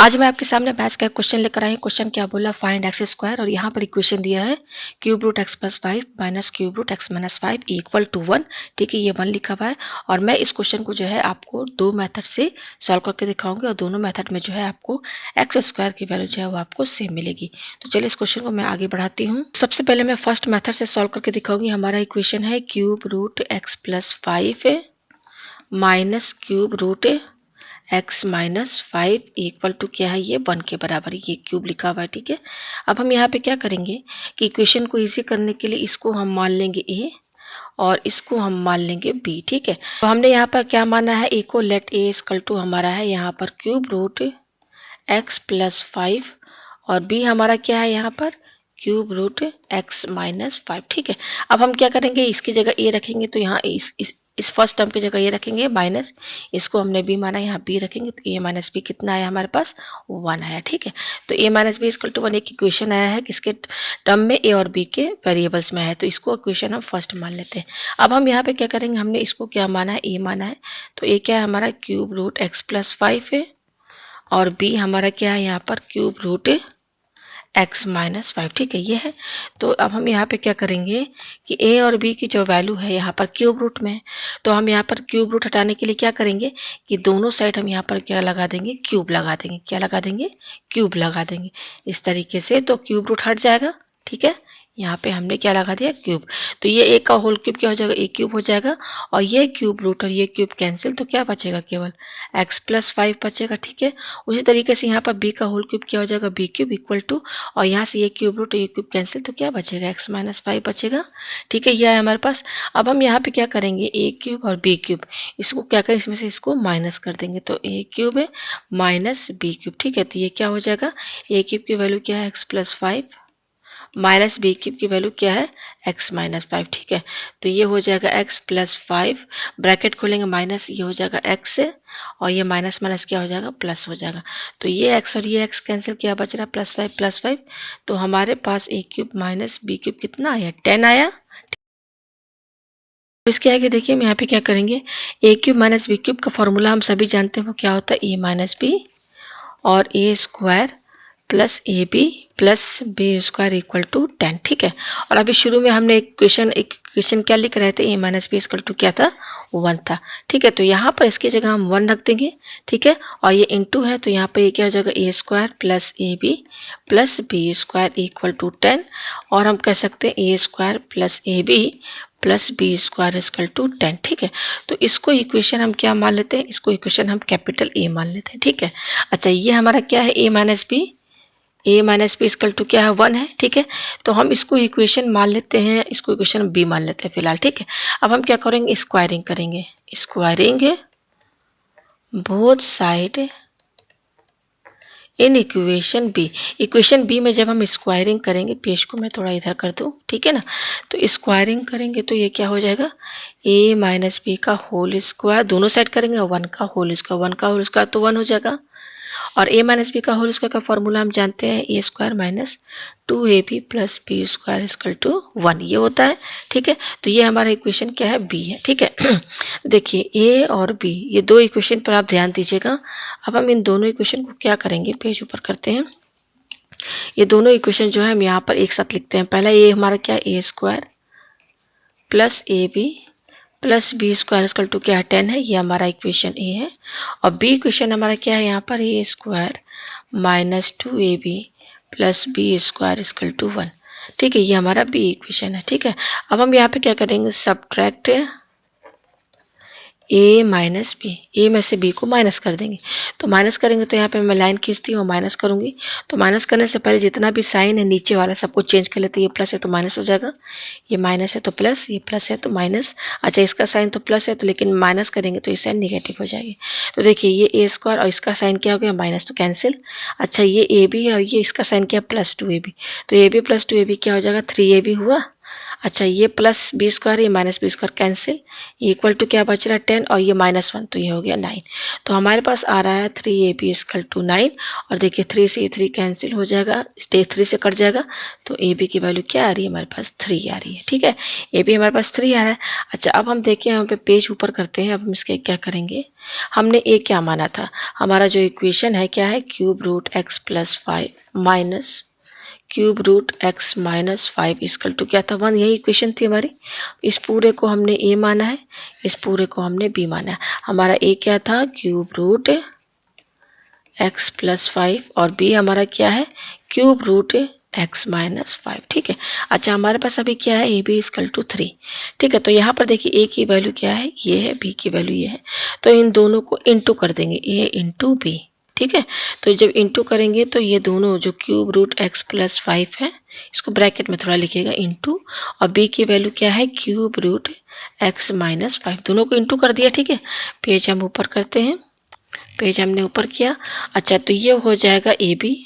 आज मैं आपके सामने मैथ्स का एक क्वेश्चन लेकर आई हूँ। क्वेश्चन क्या बोला, फाइंड एक्स स्क्वायर, और यहाँ पर इक्वेशन दिया है cube root x plus 5 minus cube root x minus 5 equal to 1। ठीक है, ये 1 लिखा हुआ है और मैं इस क्वेश्चन को जो है आपको दो मेथड से सॉल्व करके दिखाऊंगी और दोनों मेथड में जो है आपको एक्स स्क्वायर की वैल्यू जो है वो आपको सेम मिलेगी। तो चलिए इस क्वेश्चन को मैं आगे बढ़ाती हूँ। सबसे पहले मैं फर्स्ट मेथड से सॉल्व करके दिखाऊंगी। हमारा इक्वेशन है cube root x plus 5 minus cube root x minus 5 equal to क्या है, ये 1 के बराबर, ये क्यूब लिखा हुआ है। ठीक है, अब हम यहाँ पे क्या करेंगे कि इक्वेशन को इजी करने के लिए इसको हम मान लेंगे ए और इसको हम मान लेंगे बी। ठीक है, तो हमने यहाँ पर क्या माना है, ए को लेट ए इक्वल टू हमारा है यहाँ पर क्यूब रूट एक्स प्लस 5 और बी हमारा क्या है यहाँ पर क्यूब रूट एक्स माइनस 5। ठीक है, अब हम क्या करेंगे, इसकी जगह ए रखेंगे तो यहाँ इस फर्स्ट टर्म की जगह ये रखेंगे माइनस, इसको हमने बी माना, यहाँ बी रखेंगे तो ए माइनस बी कितना आया हमारे पास 1 आया। ठीक है, तो ए माइनस बी इक्वल टू 1 एक इक्वेशन आया है किसके टर्म में, ए और बी के वेरिएबल्स में है, तो इसको इक्वेशन हम फर्स्ट मान लेते हैं। अब हम यहाँ पे क्या करेंगे, हमने इसको क्या माना है, ए माना है, तो ए क्या है हमारा क्यूब रूट एक्स प्लस 5 है और बी हमारा क्या है यहाँ पर क्यूब रूट एक्स माइनस 5। ठीक है, ये है। तो अब हम यहाँ पे क्या करेंगे कि ए और बी की जो वैल्यू है यहाँ पर क्यूब रूट में है, तो हम यहाँ पर क्यूब रूट हटाने के लिए क्या करेंगे कि दोनों साइड हम यहाँ पर क्या लगा देंगे, क्यूब लगा देंगे। क्या लगा देंगे, क्यूब लगा देंगे इस तरीके से, तो क्यूब रूट हट जाएगा। ठीक है, यहाँ पे हमने क्या लगा दिया, क्यूब, तो ये ए का होल क्यूब क्या हो जाएगा, ए क्यूब हो जाएगा और ये क्यूब रूट और ये क्यूब कैंसिल, तो क्या बचेगा, केवल एक्स प्लस 5 बचेगा। ठीक है, उसी तरीके से यहाँ पर बी का होल क्यूब क्या हो जाएगा, बी क्यूब इक्वल टू, और यहाँ से ये क्यूब रूट ये क्यूब कैंसिल, तो क्या बचेगा, एक्स माइनस 5 बचेगा। ठीक है, ये है हमारे पास। अब हम यहाँ पे क्या करेंगे, ए क्यूब और बी क्यूब, इसको क्या करें, इसमें से इसको माइनस कर देंगे, तो ए क्यूब है माइनस बी क्यूब। ठीक है, तो ये क्या हो जाएगा, ए क्यूब की वैल्यू क्या है, x plus 5 minus B cube की वैल्यू क्या है, एक्स माइनस 5। ठीक है, तो ये हो जाएगा एक्स प्लस 5, ब्रैकेट खोलेंगे माइनस, ये हो जाएगा एक्स है और ये माइनस माइनस क्या हो जाएगा, प्लस हो जाएगा, तो ये एक्स और ये एक्स कैंसिल, क्या बच रहा है, प्लस 5 प्लस 5, तो हमारे पास ए क्यूब माइनस बी क्यूब कितना आया, 10 आया। तो इसके आगे देखिए हम यहाँ पे क्या करेंगे, ए क्यूब माइनस बी क्यूब का फॉर्मूला हम सभी जानते हैं, वो क्या होता है, ए माइनस बी और A square plus A B plus B square equal to 10। ठीक है, और अभी शुरू में हमने एक क्वेश्चन क्या लिख रहे थे, ए माइनस बी इक्वल टू क्या था, 1 था। ठीक है, तो यहाँ पर इसकी जगह हम 1 रख देंगे। ठीक है, और ये इंटू है तो यहाँ पर ये क्या हो जाएगा, A square plus A B plus B square equal to 10, और हम कह सकते हैं A square plus A B plus B square equal to 10। ठीक है, तो इसको इक्वेशन हम क्या मान लेते हैं, इसको इक्वेशन हम कैपिटल ए मान लेते हैं। ठीक है, अच्छा ये हमारा क्या है, ए माइनस बी इक्वल टू क्या है, 1 है। ठीक है, तो हम इसको इक्वेशन मान लेते हैं, इसको इक्वेशन बी मान लेते हैं फिलहाल। ठीक है, अब हम क्या करेंगे, स्क्वायरिंग करेंगे, squaring both side in equation b में जब हम स्क्वायरिंग करेंगे, पेज को मैं थोड़ा इधर कर दूँ, ठीक है ना, तो स्क्वायरिंग करेंगे तो ये क्या हो जाएगा, ए माइनस बी का होल स्क्वायर, दोनों साइड करेंगे 1 का होल स्क्वायर, 1 का होल स्क्वायर तो 1 हो जाएगा, और ए माइनस बी का होल स्क्वायर का फॉर्मूला हम जानते हैं, A square minus 2ab plus B square equal to 1, ये होता है। ठीक है, तो ये हमारा इक्वेशन क्या है, बी है। ठीक है, देखिए ए और बी ये दो इक्वेशन पर आप ध्यान दीजिएगा। अब हम इन दोनों इक्वेशन को क्या करेंगे, पेज ऊपर करते हैं, ये दोनों इक्वेशन जो है हम यहाँ पर एक साथ लिखते हैं। पहला ये हमारा क्या है, A square plus A B plus B square equal to क्या है, 10 है, ये हमारा इक्वेशन ए है, और बी इक्वेशन हमारा क्या है, यहाँ पर A square minus 2ab plus B square equal to 1। ठीक है, ये हमारा बी इक्वेशन है। ठीक है, अब हम यहाँ पे क्या करेंगे, सब्ट्रैक्ट ए माइनस बी, ए में से बी को माइनस कर देंगे, तो माइनस करेंगे तो यहाँ पे मैं लाइन खींचती हूँ, माइनस करूँगी, तो माइनस करने से पहले जितना भी साइन है नीचे वाला सबको चेंज कर लेते हैं, ये प्लस है तो माइनस हो जाएगा, ये माइनस है तो प्लस, ये प्लस है तो माइनस, अच्छा इसका साइन तो प्लस है तो लेकिन माइनस करेंगे तो ये साइन निगेटिव हो जाएगी, तो देखिए ये ए स्क्वायर और इसका साइन क्या हो गया, माइनस, तो कैंसिल। अच्छा ये ए बी है और ये इसका साइन क्या, प्लस 2ab, तो ए बी प्लस 2ab क्या हो जाएगा, 3ab हुआ। अच्छा ये प्लस बी स्क्वायर, ये minus b square cancel, equal to क्या बच रहा है 10 और ये -1, तो ये हो गया 9। तो हमारे पास आ रहा है 3ab इक्वल टू 9। और देखिए 3 से ये 3 कैंसिल हो जाएगा, 3 से कट जाएगा, तो ab की वैल्यू क्या आ रही है हमारे पास 3 आ रही है। ठीक है, ab हमारे पास 3 आ रहा है। अच्छा अब हम देखिए यहाँ पे पेज ऊपर करते हैं। अब हम इसके क्या करेंगे, हमने a क्या माना था, हमारा जो इक्वेशन है क्या है, cube root x plus 5 minus cube root x minus 5 equal to क्या था 1, यही इक्वेशन थी हमारी। इस पूरे को हमने a माना है, इस पूरे को हमने b माना है। हमारा a क्या था, क्यूब रूट एक्स प्लस 5 और b हमारा क्या है, क्यूब रूट एक्स माइनस 5। ठीक है, अच्छा हमारे पास अभी क्या है, ए बी इक्वल टू 3। ठीक है, तो यहाँ पर देखिए a की वैल्यू क्या है, ये है, b की वैल्यू ये है, तो इन दोनों को इंटू कर देंगे, a इंटू बी। ठीक है, तो जब इंटू करेंगे तो ये दोनों जो क्यूब रूट एक्स प्लस 5 है, इसको ब्रैकेट में थोड़ा लिखिएगा इंटू, और b की वैल्यू क्या है, क्यूब रूट एक्स माइनस 5, दोनों को इंटू कर दिया। ठीक है, पेज हम ऊपर करते हैं, पेज हमने ऊपर किया। अच्छा तो ये हो जाएगा ए बी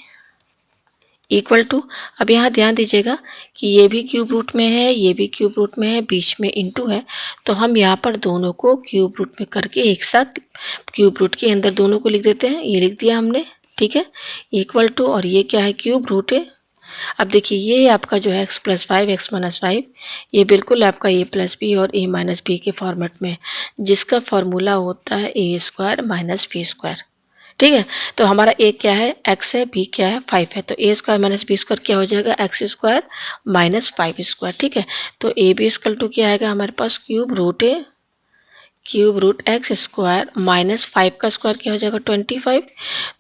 इक्वल टू, अब यहाँ ध्यान दीजिएगा कि ये भी क्यूब रूट में है, ये भी क्यूब रूट में है, बीच में इंटू है, तो हम यहाँ पर दोनों को क्यूब रूट में करके एक साथ क्यूब रूट के अंदर दोनों को लिख देते हैं, ये लिख दिया हमने। ठीक है, इक्वल टू, और ये क्या है, क्यूब रूट है। अब देखिए ये आपका जो है एक्स प्लस 5 एक्स माइनस 5, ये बिल्कुल आपका ए प्लस बी और ए माइनस बी के फॉर्मेट में है, जिसका फॉर्मूला होता है A square minus b square. ठीक है, तो हमारा ए क्या है, एक्स है, बी क्या है 5 है, तो ए स्क्वायर माइनस बी स्क्वायर क्या हो जाएगा, एक्स स्क्वायर माइनस 5 स्क्वायर। ठीक है, तो ए बी स्क्वल टू क्या आएगा हमारे पास, cube root x square minus 5 का स्क्वायर क्या हो जाएगा 25।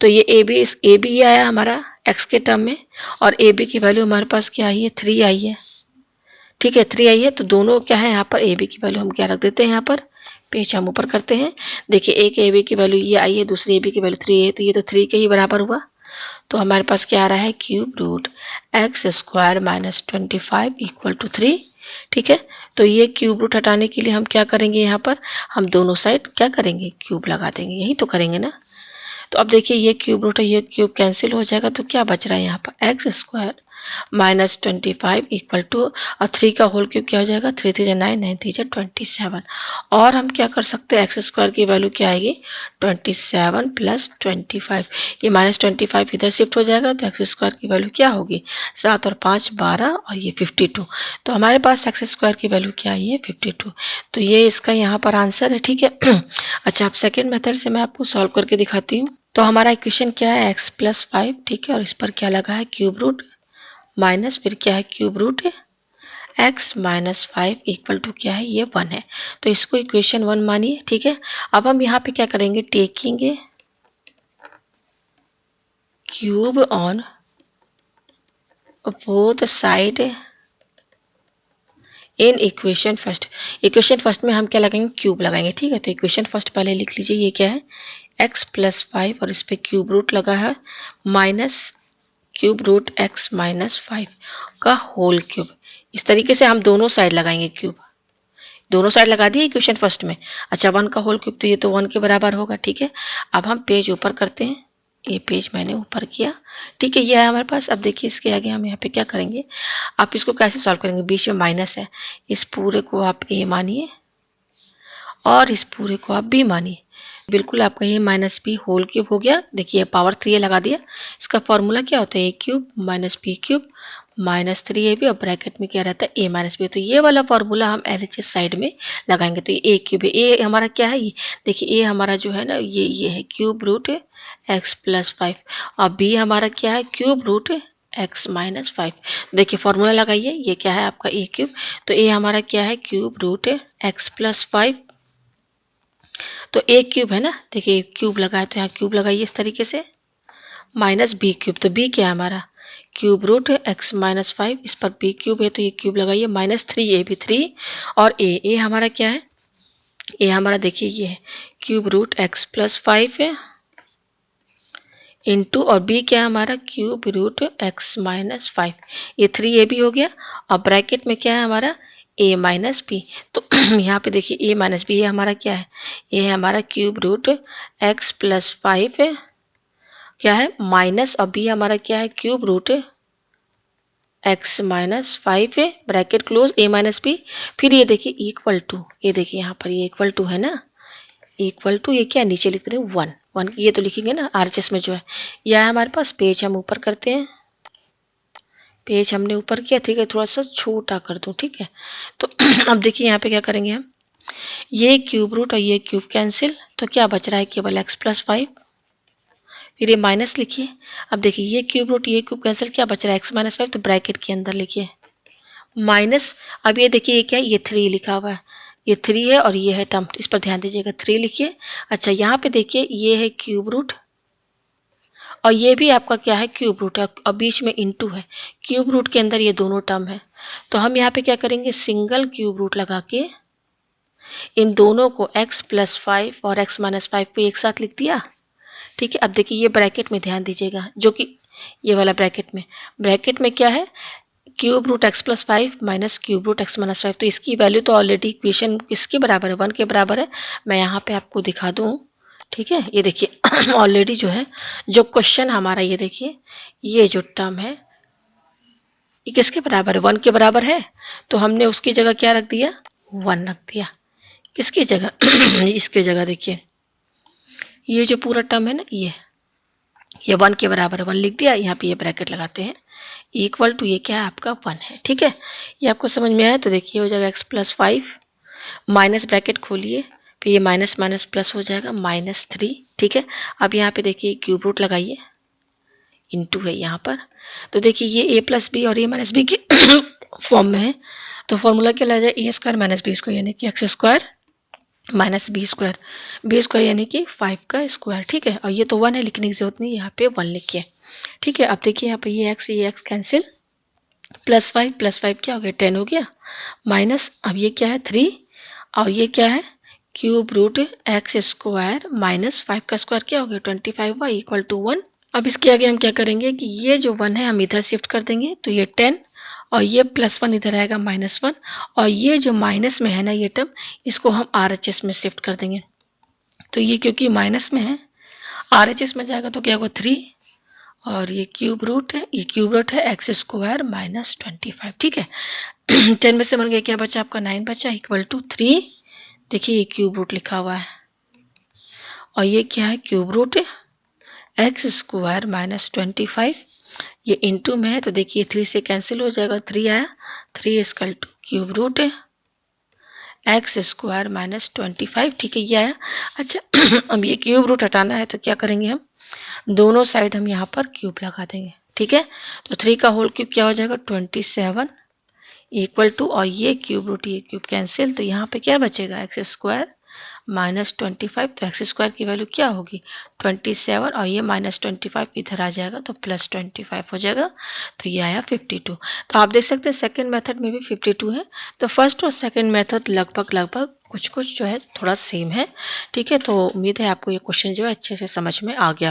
तो ये ए बी आया हमारा एक्स के टर्म में, और ए बी की वैल्यू हमारे पास क्या आई है, 3 आई है। ठीक है, 3 आई है, तो दोनों क्या है यहाँ पर ए बी की वैल्यू हम क्या रख देते हैं, यहाँ पर पेज हम ऊपर करते हैं। देखिए एक ए बी की वैल्यू ये आई है, दूसरी ए बी की वैल्यू 3 है, तो ये तो 3 के ही बराबर हुआ। तो हमारे पास क्या आ रहा है, cube root x square minus 25 equal to 3। ठीक है, तो ये क्यूब रूट हटाने के लिए हम क्या करेंगे, यहाँ पर हम दोनों साइड क्या करेंगे, क्यूब लगा देंगे, यही तो करेंगे ना। तो अब देखिए ये क्यूब रूट है, ये क्यूब कैंसिल हो जाएगा, तो क्या बच रहा है यहाँ पर, x square minus 25 equal to, और 3 का होल क्यूब क्या हो जाएगा, 3 3 9 9 3 27। और हम क्या कर सकते हैं, एक्स स्क्वायर की वैल्यू क्या आएगी 27 प्लस 25, ये माइनस 25 इधर शिफ्ट हो जाएगा, तो एक्स स्क्वायर की वैल्यू क्या होगी, 7 और 5 12 और ये 52। तो हमारे पास एक्स स्क्वायर की वैल्यू क्या है, 52। तो ये इसका यहाँ पर आंसर है। ठीक है, अच्छा अब सेकेंड मेथड से मैं आपको सॉल्व करके दिखाती हूँ। तो हमारा इक्वेशन क्या है, एक्स प्लस 5। ठीक है, और इस पर क्या लगा है, क्यूब रूट माइनस फिर क्या है, cube root x minus 5 equal to क्या है, ये 1 है, तो इसको इक्वेशन 1 मानिए। ठीक है, अब हम यहाँ पे क्या करेंगे, taking cube on both side in equation first. Equation first में हम क्या लगाएंगे, क्यूब लगाएंगे। ठीक है, तो इक्वेशन फर्स्ट पहले लिख लीजिए, ये क्या है, एक्स प्लस 5 और इस पर क्यूब रूट लगा है minus cube root x minus 5 का होल क्यूब। इस तरीके से हम दोनों साइड लगाएंगे क्यूब, दोनों साइड लगा दिए इक्वेशन फर्स्ट में। अच्छा 1 का होल क्यूब, तो ये तो 1 के बराबर होगा। ठीक है, अब हम पेज ऊपर करते हैं, ये पेज मैंने ऊपर किया। ठीक है, ये है हमारे पास। अब देखिए इसके आगे हम यहाँ पे क्या करेंगे, आप इसको कैसे सॉल्व करेंगे, बीच में माइनस है, इस पूरे को आप ए मानिए और इस पूरे को आप बी मानिए, बिल्कुल आपका ये माइनस बी होल क्यूब हो गया। देखिए पावर 3 लगा दिया, इसका फॉर्मूला क्या होता है, A cube minus B cube minus 3ab और ब्रैकेट में क्या रहता है, ए माइनस बी। तो ये वाला फॉर्मूला हम एलएचएस साइड में लगाएंगे, तो ये ए क्यूब है, ए हमारा क्या है, ये देखिए ए हमारा जो है ना, ये है क्यूब रूट एक्स प्लस 5, और बी हमारा क्या है, क्यूब रूट एक्स माइनस 5। देखिए फॉर्मूला लगाइए, ये क्या है आपका ए क्यूब, तो ए हमारा क्या है, क्यूब रूट एक्स प्लस 5, तो ए क्यूब है ना, देखिए क्यूब लगाए तो यहाँ क्यूब लगाइए इस तरीके से, माइनस बी क्यूब, तो बी क्या है हमारा, क्यूब रूट एक्स माइनस 5, इस पर बी क्यूब है तो ये क्यूब लगाइए, माइनस 3ab 3, और ए हमारा क्या है, ए हमारा देखिए ये है क्यूब रूट एक्स प्लस 5 है इंटू, और बी क्या है हमारा, क्यूब रूट एक्स माइनस 5, ये 3ab हो गया, और ब्रैकेट में क्या है हमारा, ए माइनस बी। तो यहाँ पे देखिए ए माइनस बी, ये हमारा क्या है, ये है हमारा क्यूब रूट एक्स प्लस 5 है क्या है माइनस, और बी हमारा क्या है, क्यूब रूट x माइनस 5 है, bracket close, a minus b, फिर ये देखिए इक्वल टू, ये देखिए यहाँ पर ये इक्वल टू है ना, इक्वल टू, ये क्या नीचे लिख रहे हैं 1 1, ये तो लिखेंगे ना आरएचएस में जो है। यह है हमारे पास, पेज हम ऊपर करते हैं, पेज हमने ऊपर किया, ठीक है, थोड़ा सा छोटा कर दूं, ठीक है। तो अब देखिए यहाँ पे क्या करेंगे हम, ये क्यूब रूट और ये क्यूब कैंसिल, तो क्या बच रहा है केवल x प्लस 5, फिर ये माइनस लिखिए। अब देखिए ये क्यूब रूट ये क्यूब कैंसिल, क्या बच रहा है x माइनस 5, तो ब्रैकेट के अंदर लिखिए माइनस। अब ये देखिए ये क्या है, ये 3 लिखा हुआ है, ये 3 है और ये है टर्म, इस पर ध्यान दीजिएगा, 3 लिखिए। अच्छा यहाँ पे देखिए ये है क्यूब रूट और ये भी आपका क्या है, क्यूब रूट है, और बीच में इनटू है, क्यूब रूट के अंदर ये दोनों टर्म है। तो हम यहाँ पे क्या करेंगे, सिंगल क्यूब रूट लगा के इन दोनों को x प्लस 5 और x माइनस 5 को एक साथ लिख दिया, ठीक है। अब देखिए ये ब्रैकेट में ध्यान दीजिएगा, जो कि ये वाला ब्रैकेट में क्या है, cube root x plus 5 minus cube root x minus 5, तो इसकी वैल्यू तो ऑलरेडी इक्वेशन किसके बराबर है, 1 के बराबर है। मैं यहाँ पे आपको दिखा दूँ, ठीक है, ये देखिए ऑलरेडी जो है, जो क्वेश्चन हमारा, ये देखिए ये जो टर्म है ये किसके बराबर है, 1 के बराबर है, तो हमने उसकी जगह क्या रख दिया, 1 रख दिया। किसकी जगह इसके जगह देखिए ये जो पूरा टर्म है ना, ये 1 के बराबर 1 लिख दिया, यहाँ पे ये ब्रैकेट लगाते हैं, इक्वल टू, ये क्या है आपका 1 है, ठीक है। ये आपको समझ में आया, तो देखिए हो जाएगा x प्लस 5 माइनस ब्रैकेट खोलिए, फिर ये माइनस माइनस प्लस हो जाएगा -3, ठीक है। अब यहाँ पे देखिए क्यूब रूट लगाइए, इनटू है यहाँ पर, तो देखिए ये a प्लस बी और a माइनस बी के फॉर्म में है, तो फॉर्मूला क्या लग जाए, a square minus b square यानी कि x square minus b square यानी कि 5 का स्क्वायर, ठीक है। और ये तो 1 है, लिखने की जरूरत नहीं, यहाँ पे 1 लिखिए, ठीक है। अब देखिए यहाँ पे ये x कैंसिल, प्लस 5 क्या हो गया, 10 हो गया, माइनस, अब ये क्या है 3 और ये क्या है cube root x square minus 5 का स्क्वायर क्या हो गया 25 हुआ, इक्वल टू 1। अब इसके आगे हम क्या करेंगे कि ये जो 1 है हम इधर शिफ्ट कर देंगे, तो ये 10 और ये +1 इधर आएगा -1, और ये जो माइनस में है ना ये टर्म, इसको हम RHS में शिफ्ट कर देंगे। तो ये क्योंकि माइनस में है, RHS में जाएगा तो क्या होगा 3, और ये क्यूब रूट है, ये क्यूब रूट है एक्स स्क्वायर माइनस 25, ठीक है। 10 में से बन गया, क्या बचा आपका 9 बचा, इक्वल टू 3, देखिए ये क्यूब रूट लिखा हुआ है और ये क्या है cube root x square minus 25, ये इनटू में है, तो देखिए 3 से कैंसिल हो जाएगा, 3 आया, 3 equal to cube root x square minus 25, ठीक है, ये आया। अच्छा अब ये क्यूब रूट हटाना है, तो क्या करेंगे हम, दोनों साइड हम यहाँ पर क्यूब लगा देंगे, ठीक है। तो 3 का होल क्यूब क्या हो जाएगा 27, इक्वल टू, और ये क्यूब रूट ये क्यूब कैंसिल, तो यहाँ पे क्या बचेगा एक्स स्क्वायर माइनस 25, तो एक्स स्क्वायर की वैल्यू क्या होगी 27, और ये -25 इधर आ जाएगा तो +25 हो जाएगा, तो ये आया 52। तो आप देख सकते हैं सेकंड मेथड में भी 52 है, तो फर्स्ट और सेकंड मेथड लगभग कुछ जो है थोड़ा सेम है, ठीक है। तो उम्मीद है आपको ये क्वेश्चन जो है अच्छे से समझ में आ गया।